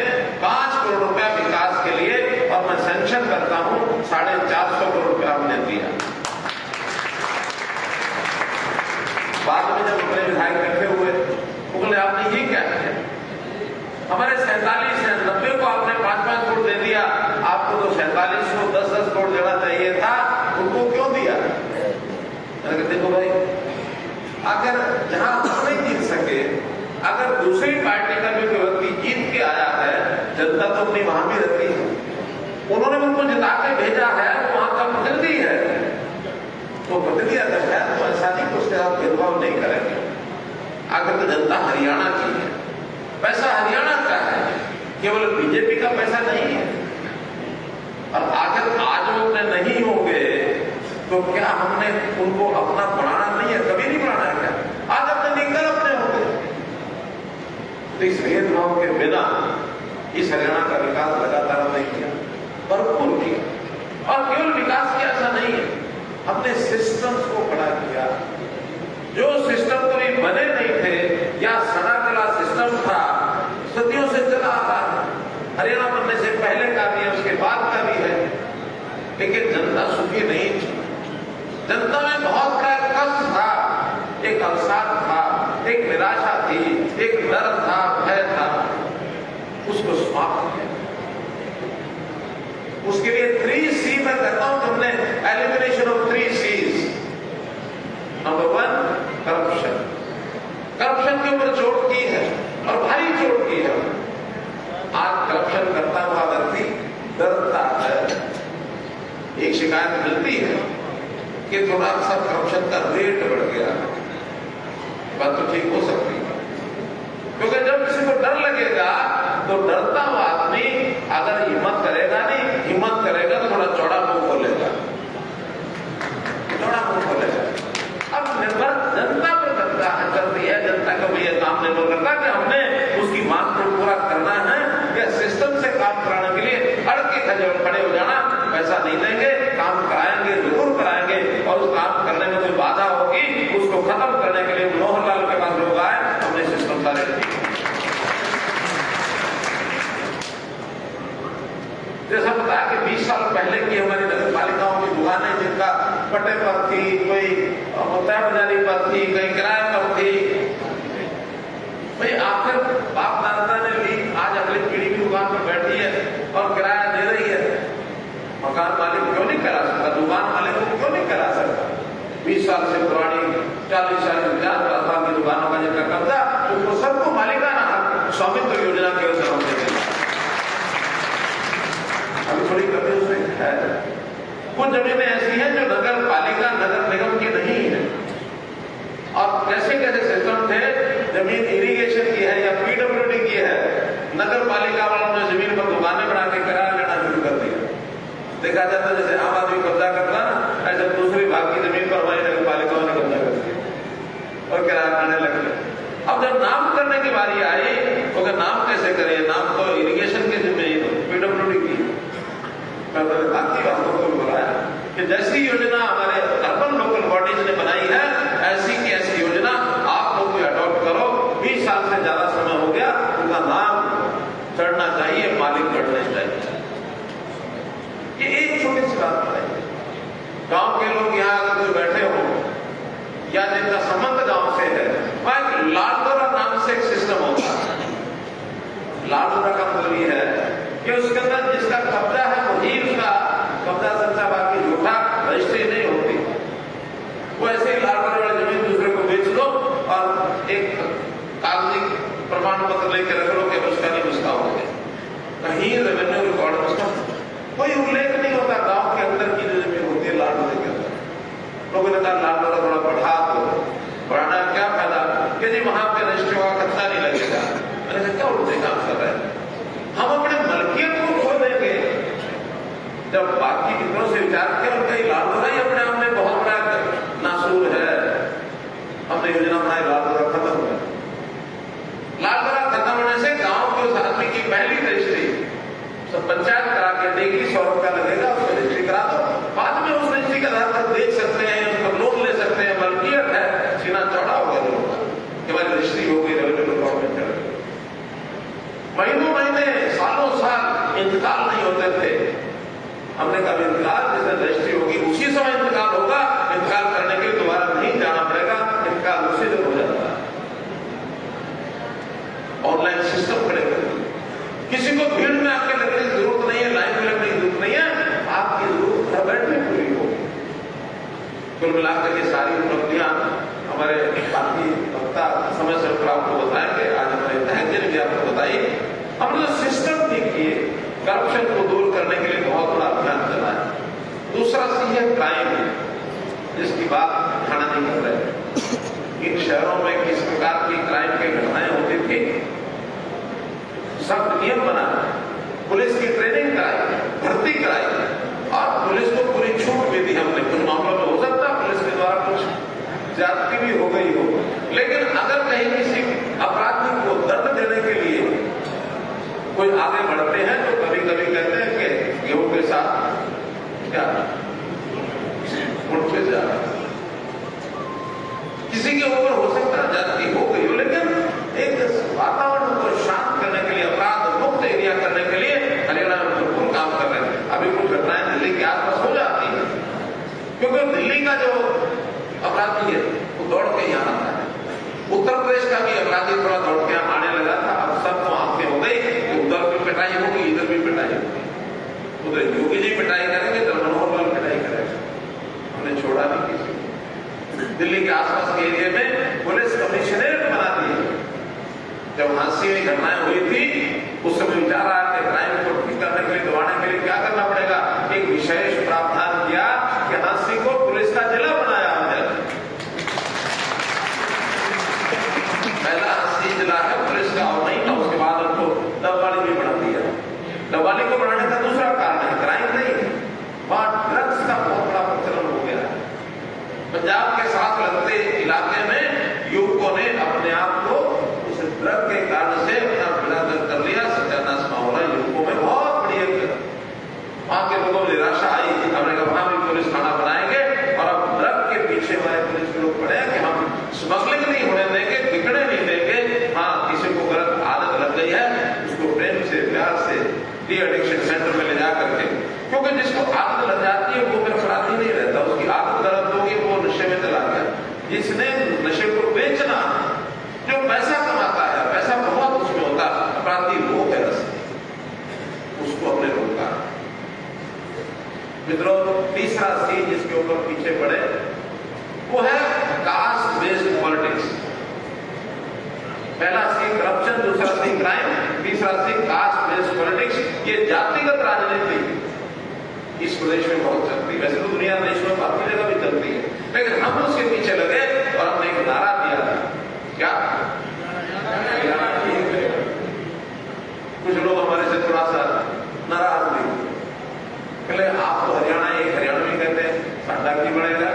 5 करोड़ रुपया विकास के लिए, और मैं सैंक्शन करता हूं 450 करोड़ रुपया हमने दिया। बाद में जब अपने विधायक बैठे हुए, बोले आपने ये क्या किया, हमारे 47 है, 90 को आपने 5-5 करोड़ दे दिया, आपको तो 47 को 10-10 करोड़ देना चाहिए था, उनको क्यों दिया? मैंने कहा देखो भाई, अगर जहां हम नहीं जीत सके, अगर दूसरी पार्टी का भी कोई व्यक्ति जीत के आया है, जनता तो अपनी वहां भी रहती है, उन्होंने उनको जिता के भेजा है, वहां का प्रतिनिधि है, तो प्रतिनिधि अगर है तो ऐसा नहीं कि उसके साथ भेदभाव नहीं करेंगे। अगर तो जनता हरियाणा की है, पैसा हरियाणा का है, केवल बीजेपी का पैसा नहीं है। और अगर आज वो नहीं होंगे तो क्या हमने उनको अपना बनाना नहीं है? कभी नहीं बनाना है क्या? आज अपने निकल अपने होंगे। तो इस भेदभाव के बिना इस हरियाणा का विकास लगातार हमने किया, भरपूर किया। और केवल विकास किया ऐसा नहीं है, हमने सिस्टम्स को खड़ा किया। जो सिस्टम कभी बने नहीं थे, या सड़ा चला सिस्टम था, सदियों से चला आ रहा, हरियाणा बनने से पहले का भी है, उसके बाद का भी है, लेकिन जनता सुखी नहीं थी। जनता में बहुत बड़ा कष्ट था, एक अवसाद था, एक निराशा थी, एक डर था, भय था, उसको समाप्त किया। उसके लिए 3C मैं कहता हूं, हमने elimination of 3 C's। Number 1 corruption, corruption के ऊपर जोर होगी जब आज करप्शन करता हुआ व्यक्ति डरता है, एक शिकायत मिलती है कि थोड़ा सा करप्शन का रेट बढ़ गया, बात तो ठीक हो सकती है, क्योंकि जब किसी को डर लगेगा तो डरता हुआ आदमी अगर हिम्मत करेगा नहीं, हिम्मत करेगा तो थोड़ा चौड़ा मुंह खोलेगा, चौड़ा मुंह खोलेगा। अब निर्भर जनता पर करती है, जनता को भी यह काम निर्भर करता कि हमने उसकी मांग को पूरा करना है या सिस्टम से काम कराने के लिए अड़के खड़े हो जाना, पैसा नहीं देंगे, काम कराएंगे, जरूर कराएंगे, और उस काम करने में कोई बाधा होगी उसको खत्म करने के लिए मनोहर लाल के पास लोग आए, हमने सिस्टम सारे जैसा बताया कि 20 साल पहले की हमारी नगर पालिकाओं की दुकानें जिनका पट्टे पर थी, कोई तय बाजारी पर थी, कहीं किराए पर थी, भाई आखिर बाप दादा ने ली, आज अगली पीढ़ी की दुकान पर बैठी है और किराया दे रही है। मकान मालिक क्यों नहीं करा सकता, दुकान मालिक को क्यों नहीं करा सकता? 20 साल से पुरानी, 40 साल, 50 साल की दुकानों का जिनका कब्जा, तो सबको मालिकाना हक स्वामित्व योजना के तरफ से अभी थोड़ी कमी उसमें है। कुछ जमीनें ऐसी हैं जो नगर पालिका, नगर निगम की नहीं है, और कैसे कैसे सिस्टम थे, जमीन इरिगेशन की है या पीडब्ल्यूडी की है, नगर पालिका वालों ने जमीन पर दुकानें बना के किराया लेना शुरू कर दिया। देखा जाता जैसे आम आदमी कब्जा करता ना, ऐसे दूसरी भाग की जमीन पर वही नगर पालिकाओं ने कब्जा कर दिया और किराया खाने लगे। अब जब नाम करने की बारी आई तो नाम कैसे करें, नाम तो इरिगेशन की जमीन पीडब्ल्यूडी की। बाकी बातों को बुलाया कि जैसी योजना हमारे अर्बन लोकल बॉडीज ने बनाई है, ऐसी की ऐसी योजना आप लोग भी अडॉप्ट करो। 20 साल से ज्यादा समय हो गया, उनका नाम चढ़ना चाहिए, मालिक बढ़ने चाहिए। ये एक छोटी सी बात बताइए, गांव के लोग यहाँ अगर कोई बैठे हो या जिनका संबंध गांव से है, वहां एक लालदोरा नाम से एक सिस्टम होता है। लालदोरा का मतलब ये है कि उसके अंदर जिसका कब्जा है वही उसका कब्जा सच्चा, बाकी झूठा रजिस्ट्री नहीं होती। वो ऐसे ही लालदोरे वाली जमीन दूसरे को बेच दो और एक कागजी प्रमाण पत्र लेकर रख लो कि उसका नहीं उसका हो गया। कहीं रेवेन्यू रिकॉर्ड में उसका कोई उल्लेख नहीं होता। गांव के अंदर की जो जमीन होती है लालदोरे के अंदर, लोगों ने कहा लालदोरा थोड़ा बढ़ा दो। बढ़ाना क्या फायदा कि जी वहां पे रजिस्ट्री का खर्चा नहीं लगेगा। मैंने कहा क्या उल्टे काम कर रहे हैं, हम अपने मलकियत को खो देंगे। जब बाकी मित्रों से विचार किया और कई लालदोरा ही अपने आप में बहुत बड़ा नासूर है, हमने योजना बनाई, लालदोरा खत्म हुआ। लालदोरा खत्म होने से गांव के उस आदमी की पहली रजिस्ट्री सब पंचायत करा के देगी, 100 रुपया लगेगा, उसको रजिस्ट्री करा दो। बाद में उस रजिस्ट्री के आधार पर देख सकते हैं, उस पर लोन ले सकते हैं, मलकियत है, सीना चौड़ा हो गया लोगों का कि हमारी रजिस्ट्री हो गई, रेवेन्यू रिकॉर्ड में चढ़ गई। महीनों महीने, सालों साल इंतकाल नहीं होते थे। हमने कहा इंतकाल जैसे रजिस्ट्री होगी उसी समय इंतकाल होगा, इंतकाल करने के लिए दोबारा नहीं जाना पड़ेगा, इंतकाल उसी दिन हो जाता है। ऑनलाइन सिस्टम खड़े कर दिए, किसी को भीड़ में आके लगने की जरूरत नहीं है, लाइन में लगने की जरूरत नहीं है, आपकी जरूरत घर बैठने पूरी होगी। कुल मिलाकर के सारी उपलब्धियां हमारे बाकी वक्ता समय से आपको बताएंगे। आज हमारे विधायक जी ने भी आपको बताई। हमने जो सिस्टम ठीक किए, करप्शन को दूर करने के लिए बहुत बड़ा अभियान चलाया। दूसरा सी है क्राइम, जिसकी बात ठाना नहीं कर रहे। इन शहरों में किस प्रकार की क्राइम की घटनाएं होती थी, सख्त नियम बना, पुलिस की ट्रेनिंग कराई, भर्ती कराई, और पुलिस को पूरी छूट भी दी हमने। कुछ मामलों में हो सकता है पुलिस के द्वारा कुछ ज्यादती भी हो गई हो, लेकिन अगर कहीं किसी अपराधी को दंड देने के लिए कोई आगे बढ़ते हैं तो कभी कभी कहते हैं कि गेहूं के साथ क्या उठ पे जा रहा है। किसी के ऊपर हो सकता है ज्यादती हो गई हो, लेकिन एक वातावरण को शांत करने के लिए, अपराध मुक्त एरिया करने के लिए हरियाणा में भरपूर काम कर रहे हैं। अभी कुछ घटनाएं दिल्ली के आसपास हो जाती है, क्योंकि दिल्ली का जो अपराधी है वो दौड़ के यहाँ आता है। उत्तर प्रदेश का भी अपराधी थोड़ा दौड़ के आने लगा था। अब सबको आंखें हो गई कि उधर भी पिटाई होगी, इधर भी पिटाई होगी। उधर योगी जी पिटाई करेंगे तो मनोहर लाल पिटाई करेंगे। हमने छोड़ा नहीं किसी को। दिल्ली के आसपास के एरिया में पुलिस कमिश्नरेट बना दिए। जब वहां 80 घटनाएं हुई थी, उस समय विचार आया कि क्राइम को ठीक करने के लिए, दबाने के लिए क्या करना पड़ेगा। एक विशेष प्रावधान किया कि 80 को पुलिस का जिला बनाया हमने। पहला 80 जिला है पुलिस का, और नहीं था उसके बाद हमको डबवाली भी बढ़ा दिया। डबवाली को बढ़ाने का दूसरा कारण है क्राइम नहीं है, वहां ड्रग्स का बहुत बड़ा प्रचलन हो गया। पंजाब के साथ लगते इलाके में युवकों ने अपने आप को उस ड्रग के कारण से अपना विरादर कर लिया। सत्यानाश माहौल युवकों में बहुत बड़ी एक वहां के लोगों में निराशा आई। हमने कहा वहां भी पुलिस थाना बनाएंगे और अब ड्रग के पीछे हमारे पुलिस के लोग पड़े कि हम स्मगलिंग नहीं होने देंगे, बिकने नहीं देंगे। हाँ, किसी को गलत आदत लग गई है उसको प्रेम से, प्यार से डी एडिक्शन सेंटर में ले जा करके, क्योंकि जिसको आदत लग जाती है वो फिर अपराधी नहीं रहता, उसकी आदत गलत होगी, वो नशे में चला गया। जिसने नशे को बेचना, जो पैसा कमाता है, पैसा बहुत उसमें होता, अपराधी वो है उसको अपने रोका। मित्रों, तीसरा सी जिसके ऊपर पीछे पड़े वो है कास्ट बेस्ड पॉलिटिक्स। पहला सी करप्शन, दूसरा सी क्राइम, तीसरा सी कास्ट बेस्ड पॉलिटिक्स। ये जातिगत राजनीति इस प्रदेश में बहुत चलती है, वैसे तो दुनिया देश में बाकी जगह भी चलती है, लेकिन हम उसके पीछे लगे और हमने एक नारा दिया था, क्या कुछ लोग हमारे से थोड़ा सा नाराज भी कहले, आप तो हरियाणा एक हरियाणवी कहते हैं, साडा की बनेगा,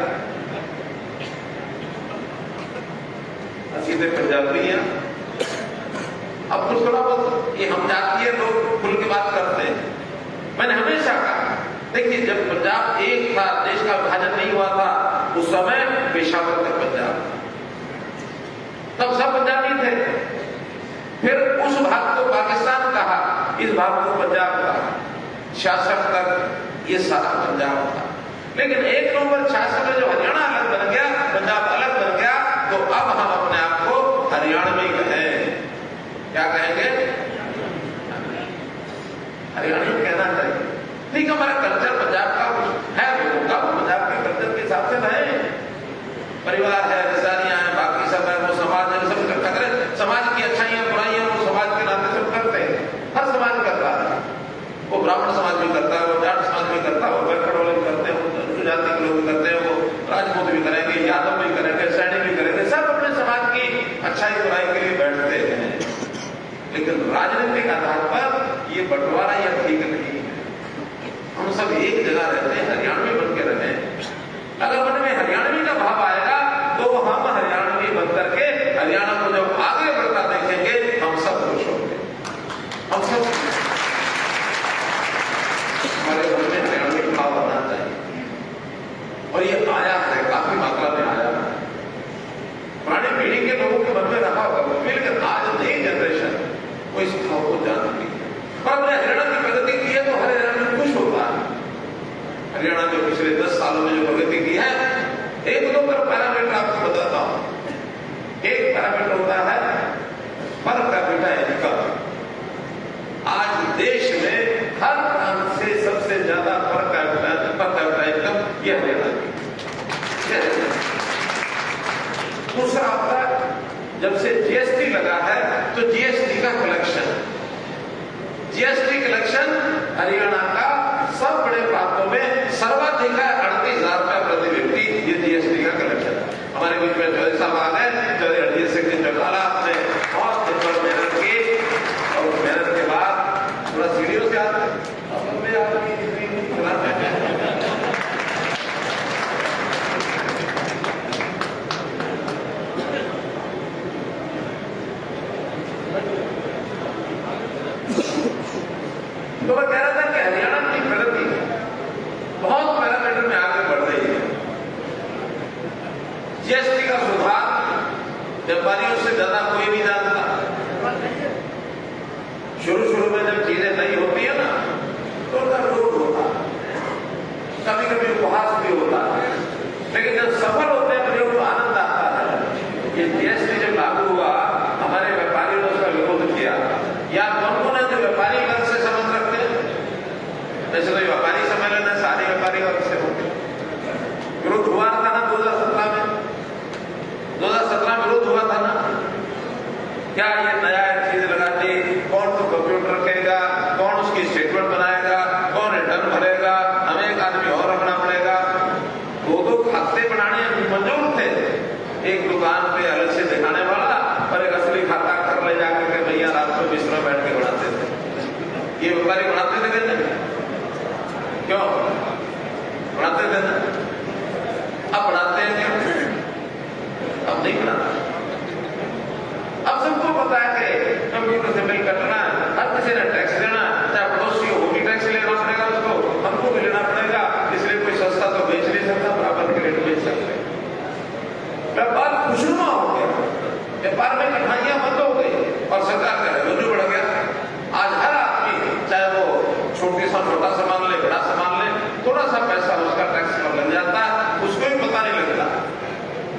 असली पंजाबी हैं। अब कुछ थोड़ा बहुत ये हम जातीय लोग खुल के बात करते हैं। मैंने हमेशा कहा, देखिए जब पंजाब एक था, देश का विभाजन नहीं हुआ था, उस समय पेशावर तक पंजाब, तब सब पंजाबी थे। फिर उस भाग को पाकिस्तान कहा, इस भाग को पंजाब कहा। 66 तक ये सारा पंजाब था, लेकिन 1 नवंबर 66 में जो हरियाणा अलग बन गया, पंजाब अलग बन गया, तो अब हम अपने आप को हरियाणवी कहें। क्या कहेंगे? हरियाणवी कहना चाहिए। ठीक, हमारा कल्चर पंजाब का है, लोगों का पंजाब के कल्चर के हिसाब से रहे, परिवार है, रिश्तेदारियां हैं, बाकी सब है, वो समाज है, सब इकट्ठा करें। समाज की अच्छाइयां बुराइयां वो समाज के नाते सब करते हैं, हर समाज करता है। वो ब्राह्मण समाज भी करता है, वो जाट समाज भी करता है, वो बैकवर्ड वाले भी करते हैं, वो जाति के लोग भी करते हैं, वो राजपूत भी करेंगे, यादव भी करेंगे, सैनिक भी करेंगे, सब अपने समाज की अच्छाई बुराई के लिए बैठते हैं। लेकिन राजनीतिक आधार पर ये बंटवारा यह ठीक नहीं है। हम सब एक जगह रहते हैं, हरियाणवी बन के रहे। अगर मन में हरियाणवी का भाव आएगा तो हम हरियाणवी बन करके हरियाणा को जब आगे बढ़ता देखेंगे, हम सब खुश होंगे। हम सब हमारे मन में हरियाणवी भाव आना चाहिए, और ये आया है, काफी मात्रा में आया है। पुरानी पीढ़ी के लोगों के मन में रहा होगा, लेकिन आज नई जनरेशन वो इस भाव को जानती है। और हमने हरियाणा की प्रगति की है तो हर हरियाणा खुश होता है। हरियाणा में पिछले 10 सालों में जो प्रगति की है, 1-2 पैरामीटर आपको बताता हूं। एक पैरामीटर होता है पर कैपिटा इनकम। आज देश में हर प्रांत से सबसे ज्यादा पर कैपिटा इनकम ये हरियाणा की। दूसरा होता है, जब से जीएसटी लगा है तो जीएसटी का कलेक्शन, जीएसटी कलेक्शन हरियाणा का सब बड़े प्रांतों में सर्वाधिक है। 38,000 रुपए प्रति व्यक्ति ये जीएसटी का कलेक्शन। हमारे बीच में चौधरी साहब आ गए, चौधरी रणजीत सिंह जी चौटाला, आपने बहुत दिन पर मेहनत की, और मेहनत के बाद थोड़ा सीढ़ियों से आते तो मैं कह रहा था कि हरियाणा की प्रगति बहुत पैरामीटर में आगे बढ़ रही है। जीएसटी का सुधार व्यापारियों से ज्यादा कोई नहीं जानता। शुरू में जब चीजें नहीं होती है ना, तो उनका विरोध होता है, कभी कभी उपहास भी होता है, लेकिन जब सफल होते हैं प्रयोग को आनंद आता है। ये जीएसटी जब लागू हुआ, हमारे व्यापारियों ने उसका विरोध किया। या कौन है जो व्यापारी वर्ग से संबंध रखते हैं? वैसे तो व्यापारी सम्मेलन है, सारे व्यापारी वर्ग से होते। विरोध हुआ था ना 2017 में, 2017 विरोध हुआ था ना। क्या ये नया एक चीज लगा छोटा सामान ले, बड़ा सामान ले, थोड़ा सा पैसा उसका टैक्स पर लग जाता है, उसको भी पता नहीं लगता।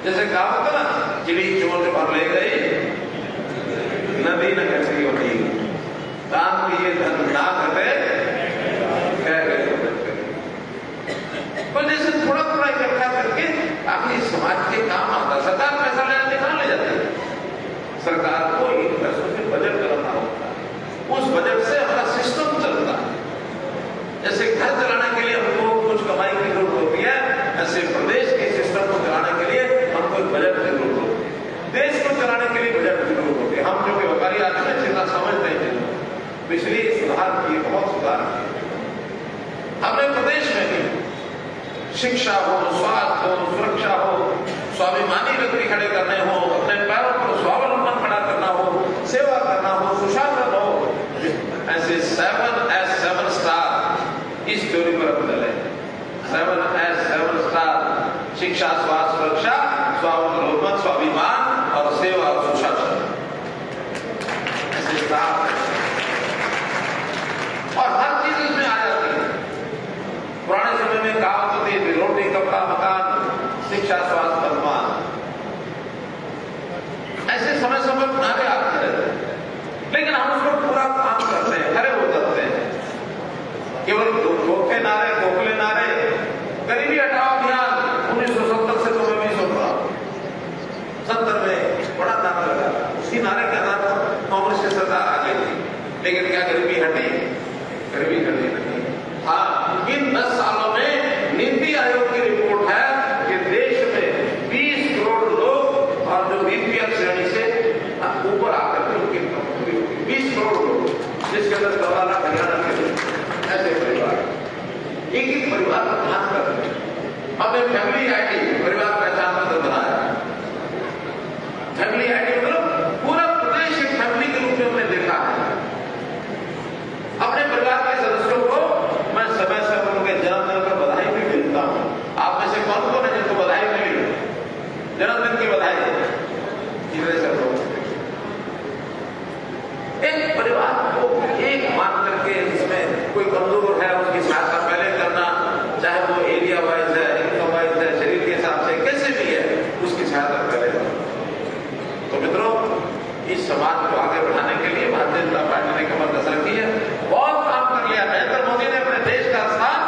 जैसे कहा था ना, चिड़ी चोट पर ले गई, नदी न कटी होती, दान किए धन ना घटे, कह गए। पर जैसे थोड़ा थोड़ा इकट्ठा करके आखिर समाज के काम आता। सरकार पैसा लेने निकाल ले जाती है। सरकार को इन पैसों से बजट करना होता है, उस बजट से हमारा सिस्टम चलता है। जैसे घर चलाने के लिए हमको कुछ कमाई की जरूरत होती है, ऐसे प्रदेश के सिस्टम को चलाने के लिए हमको बजट की जरूरत होती है, देश को चलाने के लिए बजट की जरूरत होती है। हम जो कि व्यापारी आदमी अच्छी तरह समझते हैं, पिछले सुधार किए, बहुत सुधार किए हमने प्रदेश में भी। शिक्षा हो, स्वास्थ्य हो, सुरक्षा हो, स्वाभिमानी व्यक्ति खड़े करने हो, अपने पैरों पर स्वावलंबन खड़ा करना हो, सेवा करना हो, सुशासन हो, ऐसे 7 स्टार इस थ्योरी पर अब चले। 7 स्टार: शिक्षा, स्वास्थ्य, सुरक्षा, स्वावलंबन, स्वाभिमान और सेवा और सुशासन। ऐसे स्टार और हर चीज इसमें आ जाती है। पुराने समय में कहावत होती थी, रोटी, कपड़ा, मकान, शिक्षा, स्वास्थ्य, सम्मान। ऐसे समय समय नारे आते रहते हैं, लेकिन हम उसको पूरा काम करते हैं, खड़े हो जाते हैं। केवल धोखे नारे, खोखले नारे। गरीबी हटाओ अभियान 1970 से तो मैं भी सुन रहा हूं। 70 में बड़ा नारा लगा, उसी नारे के आधार पर कांग्रेस की सरकार आ गई थी। लेकिन क्या गरीबी हटी? गरीबी हटी नहीं। हाँ, इन 10 सालों में नीति आयोग की रिपोर्ट है कि देश में 20 करोड़ लोग और जो बीपीएल श्रेणी से ऊपर आकर के उनकी इनकम पूरी होगी। 20 करोड़ लोग, जिसके अंदर 14 लाख हरियाणा के ऐसे परिवार, एक परिवार का ध्यान करते हैं। अब एक फैमिली आईडी, परिवार पहचान पत्र बनाया। फैमिली आईडी मतलब पूरा प्रदेश एक फैमिली के रूप में हमने देखा है। अपने परिवार के सदस्यों को मैं समय समय उनके जन्मदिन पर बधाई भी देता हूं। आप में से कौन कौन है जिनको बधाई मिली? जन्मदिन की बधाई कितने सब लोग? एक परिवार को एक मान करके, इसमें कोई कमजोर है उसकी सहायता पहले करना, चाहे वो एरिया वाइज है, इनकम वाइज है, शरीर के हिसाब से कैसे भी है, उसकी सहायता पहले करना। तो मित्रों, इस समाज को आगे बढ़ाने के लिए भारतीय जनता पार्टी ने कमर कस रखी है, बहुत काम कर लिया। नरेंद्र मोदी ने अपने देश का स्थान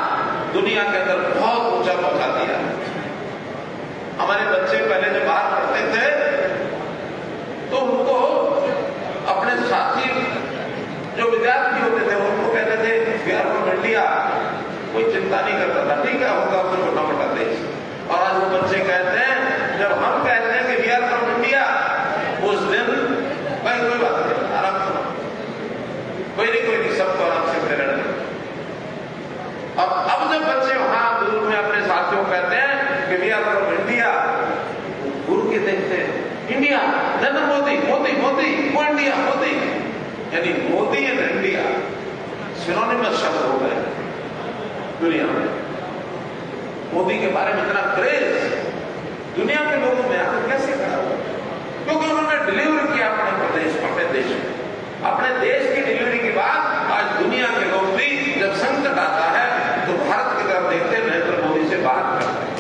दुनिया के अंदर बहुत ऊंचा पहुंचा दिया। हमारे बच्चे पहले जब बाहर पढ़ते थे तो उनको अपने साथी जो विद्यार्थी होते थे उनको कहते थे वी आर फ्रॉम इंडिया। कोई चिंता नहीं करता था, ठीक है, होगा तो छोटा मोटा देश। और आज वो बच्चे कहते हैं, जब हम कहते हैं कि वी आर फ्रॉम इंडिया, उस दिन भाई कोई बात नहीं, आराम से, कोई नहीं, सबको आराम से खड़े रहना। अब जब बच्चे वहां दूर में अपने साथियों को कहते हैं कि वी आर फ्रॉम इंडिया, गुरु के देखते हैं इंडिया, नरेंद्र मोदी, मोदी मोदी, वो इंडिया, मोदी, यानी मोदी एंड इंडिया सिनोनिमस शब्द हो गए दुनिया में। मोदी के बारे में इतना क्रेज दुनिया के लोगों में आकर कैसे खड़ा हुआ? क्योंकि उन्होंने डिलीवर किया अपने प्रदेश, अपने देश में। अपने देश की डिलीवरी के बाद आज दुनिया के लोग भी जब संकट आता है तो भारत की तरफ देखते हैं, नरेंद्र मोदी से बात करते हैं।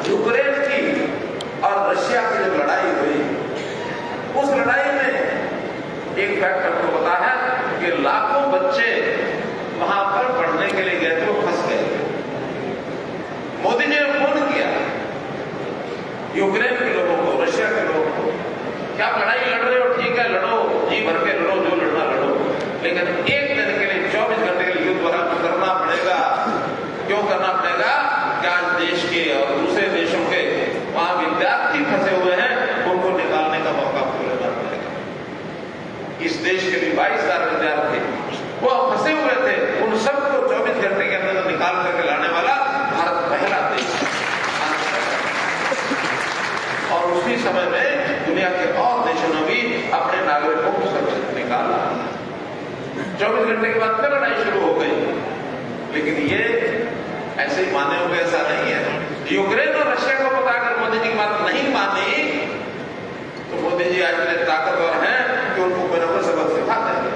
यूक्रेन की और रशिया की जब लड़ाई हुई, उस लड़ाई में एक फैक्ट आपको पता है कि लाखों बच्चे वहां पर पढ़ने के लिए गए थे, वो फंस गए। मोदी जी ने फोन किया यूक्रेन के लोगों को, रशिया के लोगों को, क्या आप लड़ाई लड़ रहे हो? ठीक है, लड़ो, जी भर के लड़ो, जो लड़ना लड़ो, लेकिन एक दिन के लिए 24 घंटे के लिए युद्ध करना पड़ेगा। क्यों करना पड़ेगा? कि आज देश के और दूसरे देशों के वहां विद्यार्थी फंसे हुए हैं, उनको निकालने का मौका मिलना पड़ेगा। इस देश के भी 22,000 विद्यार्थी वो फंसे हुए थे, उन सबको 24 घंटे के अंदर निकाल करके लाने वाला भारत पहला देश है। और उसी समय में दुनिया के और देशों ने भी अपने नागरिकों को सुरक्षित निकाला। 24 घंटे के बाद फिर लड़ाई शुरू हो गई, लेकिन ये ऐसे ही माने होंगे ऐसा नहीं है। यूक्रेन और रशिया को पता, अगर मोदी जी की बात नहीं मानी तो मोदी जी आज इतने ताकतवर हैं कि उनको कोई ना कोई सबक सिखाते हैं।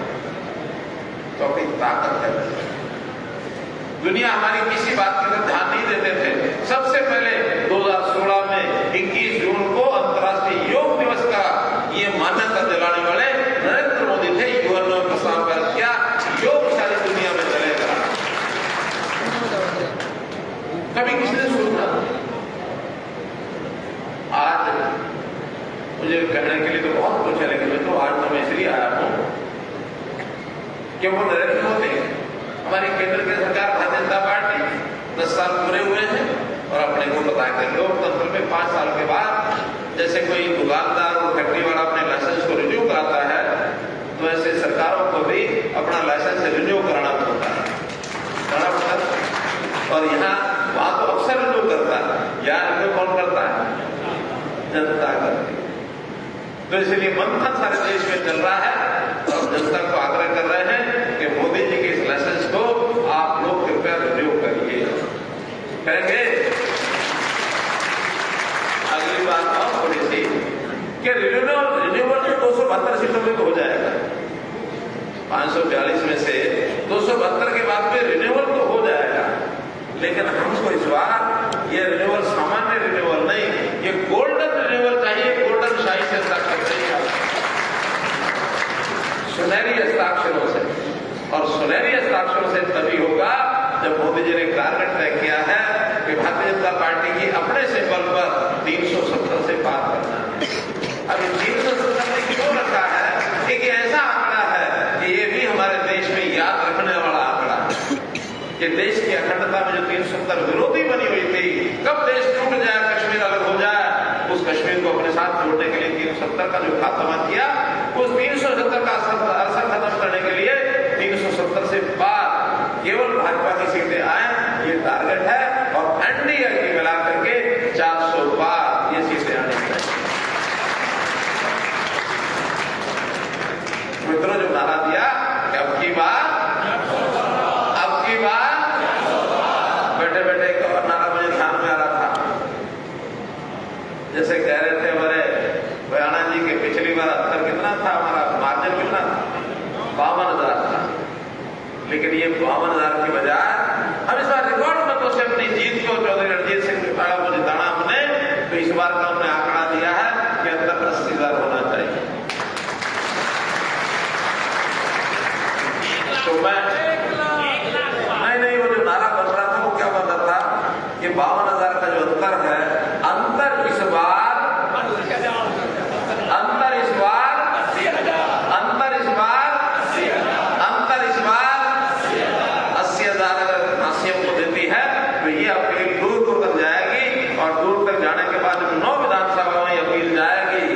दुनिया हमारी किसी बात की तरफ ध्यान नहीं देते थे। सबसे पहले 2016 में 21 जून को अंतर्राष्ट्रीय योग दिवस का ये मान्यता दिलाने वाले नरेंद्र मोदी थे। यूएन ने प्रस्ताव कर किया, योग सारी दुनिया में चलेगा। कभी किसी ने सोचा? आज मुझे कहने के लिए तो बहुत कुछ है, लेकिन मैं तो आज तो मैं इसलिए आया हूं कि वो नरेंद्र मोदी हमारी केंद्र की सरकार भारतीय जनता पार्टी 10 साल पूरे हुए हैं और अपने को पता है कि लोकतंत्र में 5 साल के बाद जैसे कोई दुकानदार और फैक्ट्री वाला अपने लाइसेंस को रिन्यू कराता है, तो ऐसे सरकारों को भी अपना लाइसेंस रिन्यू कराना पड़ता है। और यहाँ वहां तो अक्सर रिन्यू करता है, यहाँ रिन्यू कौन करता है? जनता करती है। तो इसलिए मंथन सारे देश में चल रहा है और जनता को आग्रह कर रहे हैं कि मोदी जी के इस लाइसेंस को आप लोग कृपया रिन्यू करिए। करेंगे? अगली बात और थोड़ी सी कि रिन्यूअल तो 272 सीटों में तो हो जाएगा। 542 में से 272 के बाद में रिन्यूअल तो हो जाएगा, लेकिन हमको इस बार ये रिन्यूअल सामान्य रिन्यूअल नहीं, ये गोल्डन रिन्यूअल चाहिए। गोल्डन शाही से हस्ताक्षर चाहिए, सुनहरी हस्ताक्षरों से। और सुनहरी हस्ताक्षरों से तभी होगा जब मोदी जी ने टारगेट तय किया है कि भारतीय जनता पार्टी की अपने सिंबल पर 370 से पार करना है। अब 370 ने क्यों रखा है? एक ऐसा आंकड़ा है कि ये भी हमारे देश में याद रखने वाला आंकड़ा है कि देश की अखंडता में जो 370 विरोधी बनी हुई थी, कब देश टूट जाए, कश्मीर अलग हो जाए, उस कश्मीर को अपने साथ जोड़ने के लिए 370 का जो खात्मा किया, उस 370 का असर खत्म करने के लिए 370 से पार केवल भाजपा की सीटें आए, ये टारगेट है। और एनडीए की मिला करके 400 पार ये सीटें आने चाहिए। मित्रों, जो नारा दिया कि अब की बार बैठे बैठे एक और नारा मुझे ध्यान में आ रहा था। जैसे कह रहे थे हमारे बयाना जी के पिछली बार अंतर कितना था, हमारा मार्जिन कितना था? 52,000 था। लेकिन ये 52,000 की बजाय हम इस बार रिकॉर्ड मतों से अपनी जीत को चौधरी रणजीत सिंह पिपाड़ा को जिताना हमने, तो इस बार का हमने आंकड़ा दिया है कि अंतर 80,000 होना चाहिए। तो मैं नहीं, वो जो नारा बन रहा था वो क्या बन रहा था कि 52,000 का जो अंतर है, अंतर इस बार 80,000 अगर नासियों को देती है तो ये अपील दूर दूर तक जाएगी। और दूर तक जाने के बाद 9 विधानसभा में अपील जाएगी,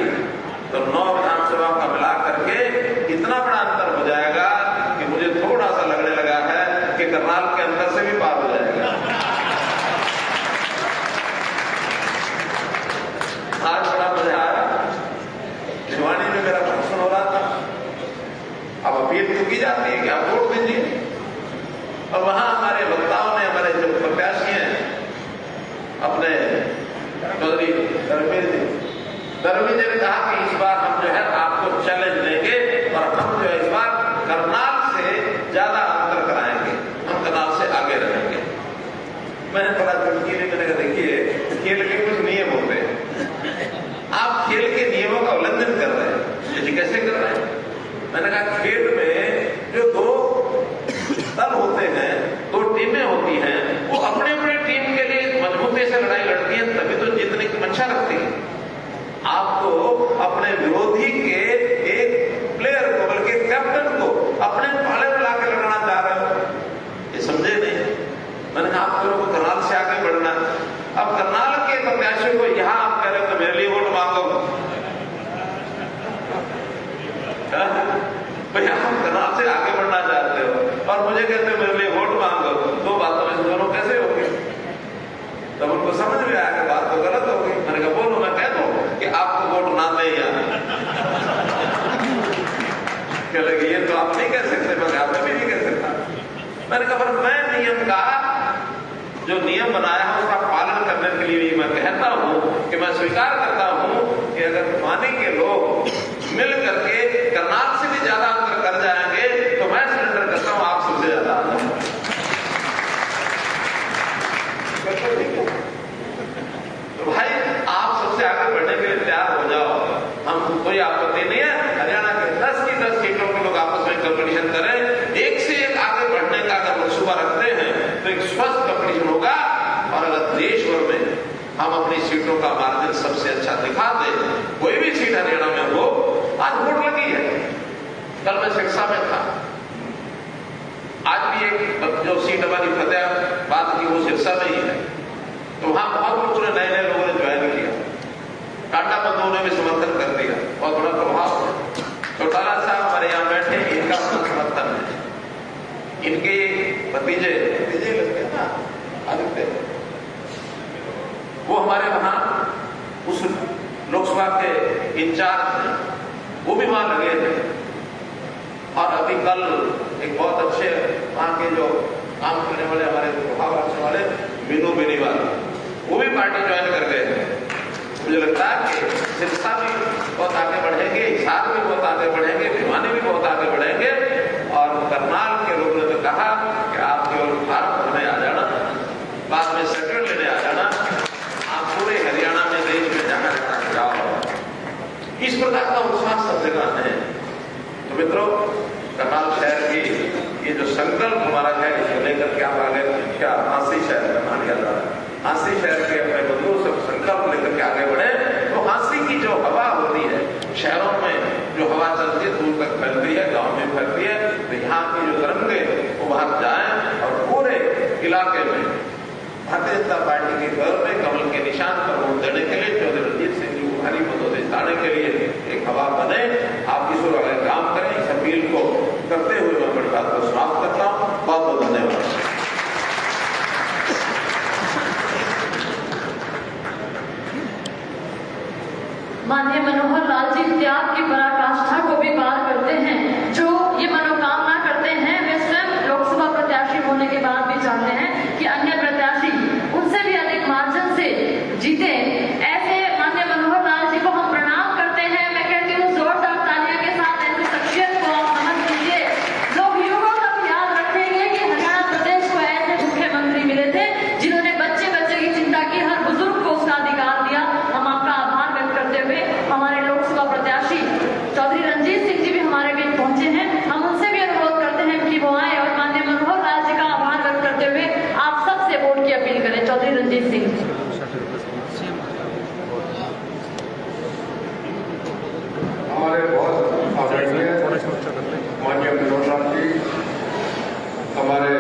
तो 9 विधानसभा का मिला करके इतना बड़ा अंतर हो जाएगा कि मुझे थोड़ा सा लगने लगा है कि करनाल के अंदर से भी पार हो जाएगा। आज बड़ा मजा आया, भिवानी में मेरा भाषण हो रहा था। अब अपील तो की जाती है कि आप वोट दीजिए, और वहां हमारे वक्ताओं ने, हमारे जो प्रत्याशी हैं अपने चौधरी धर्मी जी ने कहा कि इस बार हम जो है आपको चैलेंज देंगे और हम जो है इस बार करनाल से ज्यादा अंतर कराएंगे, हम करनाल से आगे रहेंगे। मैंने बड़ा चुटकी ने मैंने कहा, देखिए खेल के कुछ नियम होते हैं, आप खेल के नियमों का उल्लंघन कर रहे हैं। ये कैसे कर रहे हैं? मैंने कहा खेल में जो 2 दल होते हैं, 2 टीमें होती हैं, वो अपने अपने टीम के लिए मजबूती से लड़ाई लड़ती हैं, तभी तो जीतने की मंशा रखती है। आप तो अपने विरोधी के एक प्लेयर को, बल्कि कैप्टन को अपने पाले में लाकर लड़ना चाह रहे हो, ये समझे नहीं। मैंने कहा आप लोगों को करनाल से आगे बढ़ना। अब करनाल के प्रत्याशी को यहां आप कह रहे हो मेरे लिए वोट मांगो, भैया हम करनाल से आगे बढ़ना चाहते हो और मुझे कहते हो मेरे लिए वोट मांगो, 2 बातों में दोनों कैसे होंगे? तब उनको समझ में आया कि बात तो गलत हो गई। मैंने कहा बोलो, मैं कह दूं कि आपको वोट ना दे या कह लगे ये तो आप नहीं कह सकते, मैं आप भी नहीं कह सकता। मैंने कहा पर मैं नियम का जो नियम बनाया है उसका पालन करने के लिए भी मैं कहता हूं कि मैं स्वीकार करता हूं कि अगर पानी के लोग मिल करके करनाल से भी ज्यादा अंतर कर जाएंगे तो मैं सरेंडर करता हूं आप सबसे ज्यादा अंतर। जो सीट हमारी फतेहाबाद की वो सिरसा में ही है, तो वहां बहुत लोगों ने, नए नए लोगों ने ज्वाइन किया, टाटा बंधुओं ने भी समर्थन कर दिया, बहुत बड़ा प्रभाव है। चौटाला साहब हमारे यहाँ बैठे, इनका समर्थन है। इनके भतीजे लगते हैं ना, आदित्य, वो हमारे वहां उस लोकसभा के इंचार्ज हैं, वो भी वहां लगे थे। और अभी कल एक बहुत अच्छे वहां के जो काम करने वाले, हमारे प्रभाव रखने वाले मीनू बेनीवाल, वो भी पार्टी ज्वाइन कर गए थे। मुझे लगता है कि सिरसा भी बहुत आगे बढ़ेंगे, हिसार भी बहुत आगे बढ़ेंगे, भिवानी भी बहुत आगे बढ़ेंगे। और करनाल के लोगों ने तो कहा कि आप केवल फार्म भरने आ जाना, बाद में सर्टिफिकेट लेने आ जाना, आप पूरे हरियाणा में, देश में जहां रहना जाओ। इस प्रकार का उत्साह सब जगह है। तो मित्रों, करनाल शहर की ये जो संकल्प हमारा है, इसको लेकर के आप आगे, क्या हांसी शहर का नाम याद आ रहा है, हांसी शहर के अपने बंधुओं से संकल्प लेकर के आगे बढ़े, तो हांसी की जो हवा होती है शहरों में, जो हवा चलती है दूर तक फैलती है, गांव में फैलती है, तो यहाँ की जो तरंगे वो बाहर जाए और पूरे इलाके में भारतीय जनता पार्टी के घर में कमल के निशान पर वोट देने के लिए, चौधरी रणजीत सिंह जी को भारी मतों से जिताने के लिए एक हवा बने। आप इस ओर काम करें, इस अपील को करते हुए मैं अपनी बात को समाप्त करता हूँ। बहुत बहुत धन्यवाद। माननीय मनोहर लाल जी त्याग की पराकाष्ठा को भी पार करते हैं। जो ये मनोकामना करते हैं, वे स्वयं लोकसभा प्रत्याशी होने के बाद भी चाहते हैं कि अन्य प्रत्याशी उनसे भी अधिक मार्जिन से जीते। ऐसे माननीय मनोहर लाल जी को हम प्रणाम करते हैं। मैं कहती हूँ जोरदार तालियों के साथ ऐसी शख्सियत को आप समझ लीजिए। लोग युगों तक याद रखेंगे कि हरियाणा प्रदेश को ऐसे मुख्यमंत्री मिले थे जिन्होंने बच्चे बच्चे की चिंता की, हर बुजुर्ग को उसका अधिकार दिया। हम आपका आभार व्यक्त करते हुए हमारे लोकसभा प्रत्याशी चौधरी रणजीत सिंह जी भी हमारे बीच पहुंचे हैं। हम उनसे भी अनुरोध करते हैं कि वो आए और माननीय मनोहर लाल जी का आभार व्यक्त करते हुए आप सबसे वोट की अपील करें। चौधरी रणजीत सिंह। हमारे बहुत आदरणीय माननीय मनोहर लाल जी हमारे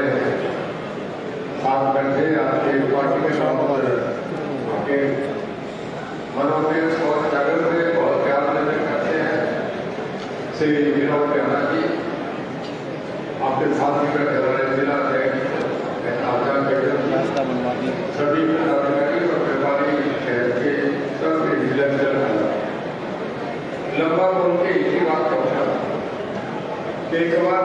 साथ बैठे, आपके पार्टी के साथ आपके मनोवेश और जागरण में बहुत प्यार लेकर करते हैं। श्री विनोद बेहरा जी आपके साथ ही बैठे हमारे जिला से सभी पदाधिकारी और व्यापारी शहर के सब जिला लगभग उनके इसी बात का कि एक बार